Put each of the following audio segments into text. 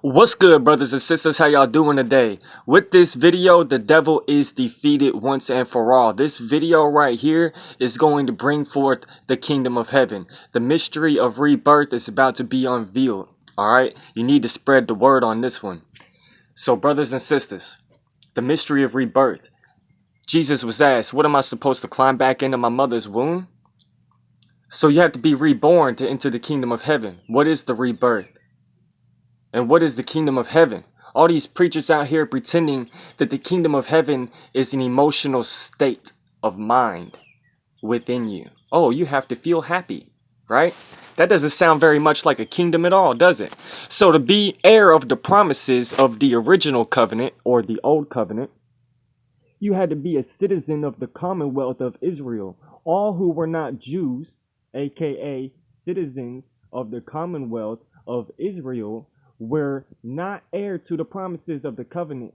What's good, brothers and sisters? How y'all doing today? With this video, the devil is defeated once and for all. This video right here is going to bring forth the kingdom of heaven. The mystery of rebirth is about to be unveiled. Alright? You need to spread the word on this one. So, brothers and sisters, the mystery of rebirth. Jesus was asked, what am I supposed to climb back into my mother's womb? So you have to be reborn to enter the kingdom of heaven. What is the rebirth? And what is the kingdom of heaven? All these preachers out here pretending that the kingdom of heaven is an emotional state of mind within you. Oh, you have to feel happy, right? That doesn't sound very much like a kingdom at all, does it? So to be heir of the promises of the original covenant or the old covenant, you had to be a citizen of the Commonwealth of Israel. All who were not Jews, aka citizens of the Commonwealth of Israel, were not heir to the promises of the covenant,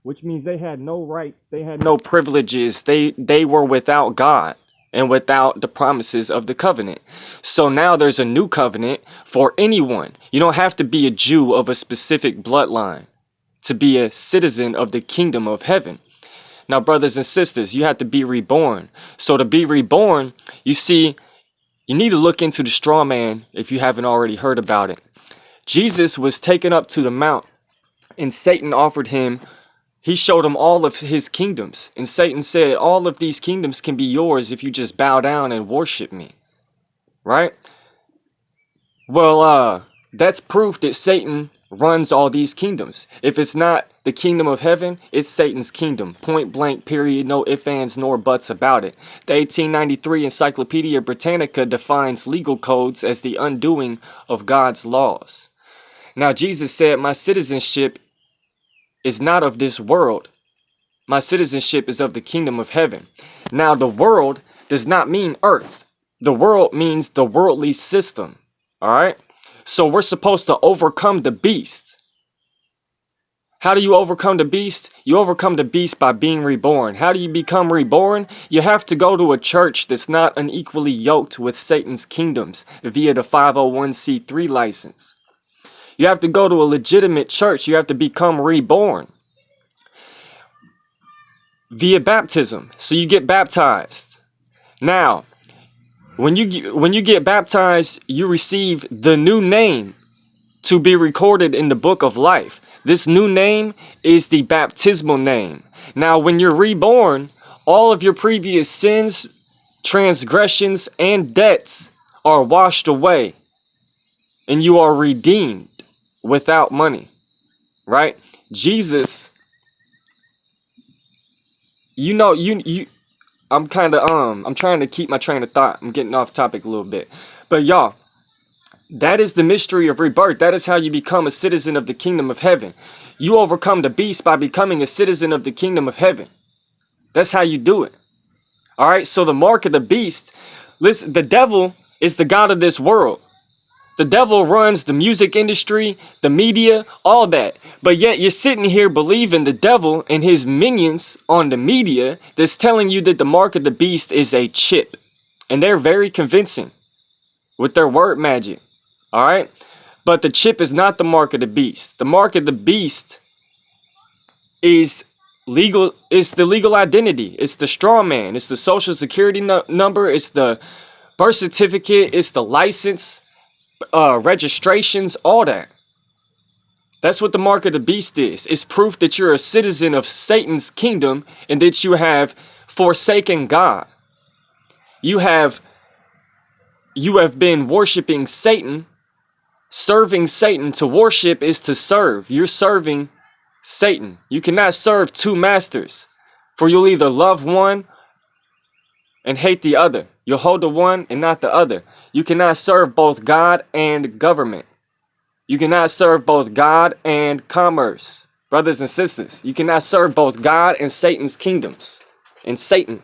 which means they had no rights, they had no privileges, they were without God and without the promises of the covenant. So now there's a new covenant for anyone. You don't have to be a Jew of a specific bloodline to be a citizen of the kingdom of heaven. Now, brothers and sisters, you have to be reborn. So to be reborn, you see, you need to look into the straw man if you haven't already heard about it. Jesus was taken up to the mount, and Satan offered him, he showed him all of his kingdoms. And Satan said, all of these kingdoms can be yours if you just bow down and worship me. Right? Well, that's proof that Satan runs all these kingdoms. If it's not the kingdom of heaven, it's Satan's kingdom. Point blank, period, no ifs, ands, nor buts about it. The 1893 Encyclopedia Britannica defines legal codes as the undoing of God's laws. Now, Jesus said, my citizenship is not of this world. My citizenship is of the kingdom of heaven. Now, the world does not mean earth. The world means the worldly system. All right? So we're supposed to overcome the beast. How do you overcome the beast? You overcome the beast by being reborn. How do you become reborn? You have to go to a church that's not unequally yoked with Satan's kingdoms via the 501c3 license. You have to go to a legitimate church. You have to become reborn via baptism. So you get baptized. Now, when you get baptized, you receive the new name to be recorded in the book of life. This new name is the baptismal name. Now, when you're reborn, all of your previous sins, transgressions, and debts are washed away, and you are redeemed without money, right? Jesus, I'm trying to keep my train of thought. I'm getting off topic a little bit. But y'all, that is the mystery of rebirth. That is how you become a citizen of the kingdom of heaven. You overcome the beast by becoming a citizen of the kingdom of heaven. That's how you do it. All right, so the mark of the beast, listen, the devil is the god of this world. The devil runs the music industry, the media, all that. But yet you're sitting here believing the devil and his minions on the media that's telling you that the mark of the beast is a chip. And they're very convincing with their word magic. All right? But the chip is not the mark of the beast. The mark of the beast is legal. It's the legal identity. It's the straw man. It's the social security number. It's the birth certificate. It's the license. Registrations, all that. That's what the mark of the beast is. It's proof that you're a citizen of Satan's kingdom and that you have forsaken God. You have been worshiping Satan, serving Satan. To worship is to serve. You're serving Satan. You cannot serve two masters, for you'll either love one and hate the other. You'll hold the one and not the other. You cannot serve both God and government. You cannot serve both God and commerce. Brothers and sisters, you cannot serve both God and Satan's kingdoms. And Satan.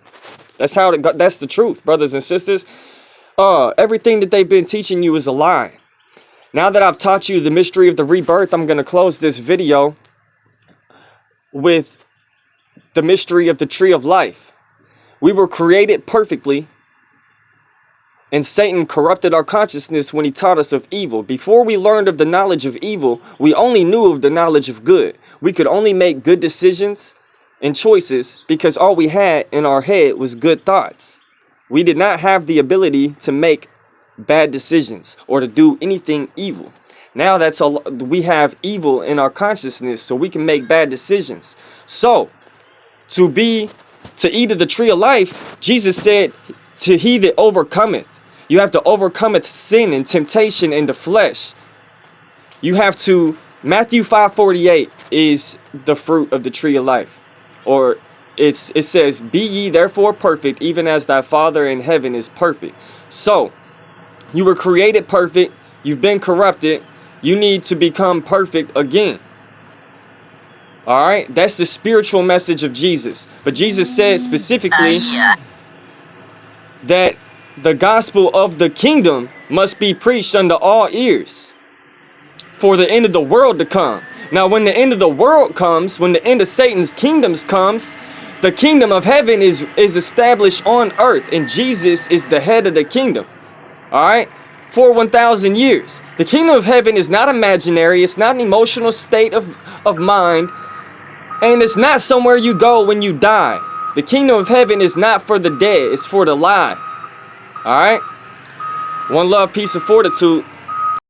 That's the truth, brothers and sisters. Everything that they've been teaching you is a lie. Now that I've taught you the mystery of the rebirth, I'm going to close this video with the mystery of the tree of life. We were created perfectly, And Satan corrupted our consciousness when he taught us of evil. Before we learned of the knowledge of evil, we only knew of the knowledge of good. We could only make good decisions and choices because all we had in our head was good thoughts. We did not have the ability to make bad decisions or to do anything evil. Now that's all, we have evil in our consciousness, so we can make bad decisions. So to eat of the tree of life, Jesus said, to he that overcometh. You have to overcometh sin and temptation in the flesh. You have to, Matthew 5:48 is the fruit of the tree of life. Or it says, be ye therefore perfect, even as thy Father in heaven is perfect. So, you were created perfect. You've been corrupted. You need to become perfect again. Alright? That's the spiritual message of Jesus. But Jesus said specifically that the gospel of the kingdom must be preached unto all ears for the end of the world to come. Now, when the end of the world comes, when the end of Satan's kingdoms comes, the kingdom of heaven is established on earth, and Jesus is the head of the kingdom. All right? For 1,000 years. The kingdom of heaven is not imaginary. It's not an emotional state of mind. And it's not somewhere you go when you die. The kingdom of heaven is not for the dead. It's for the alive. All right? One love, peace, and fortitude.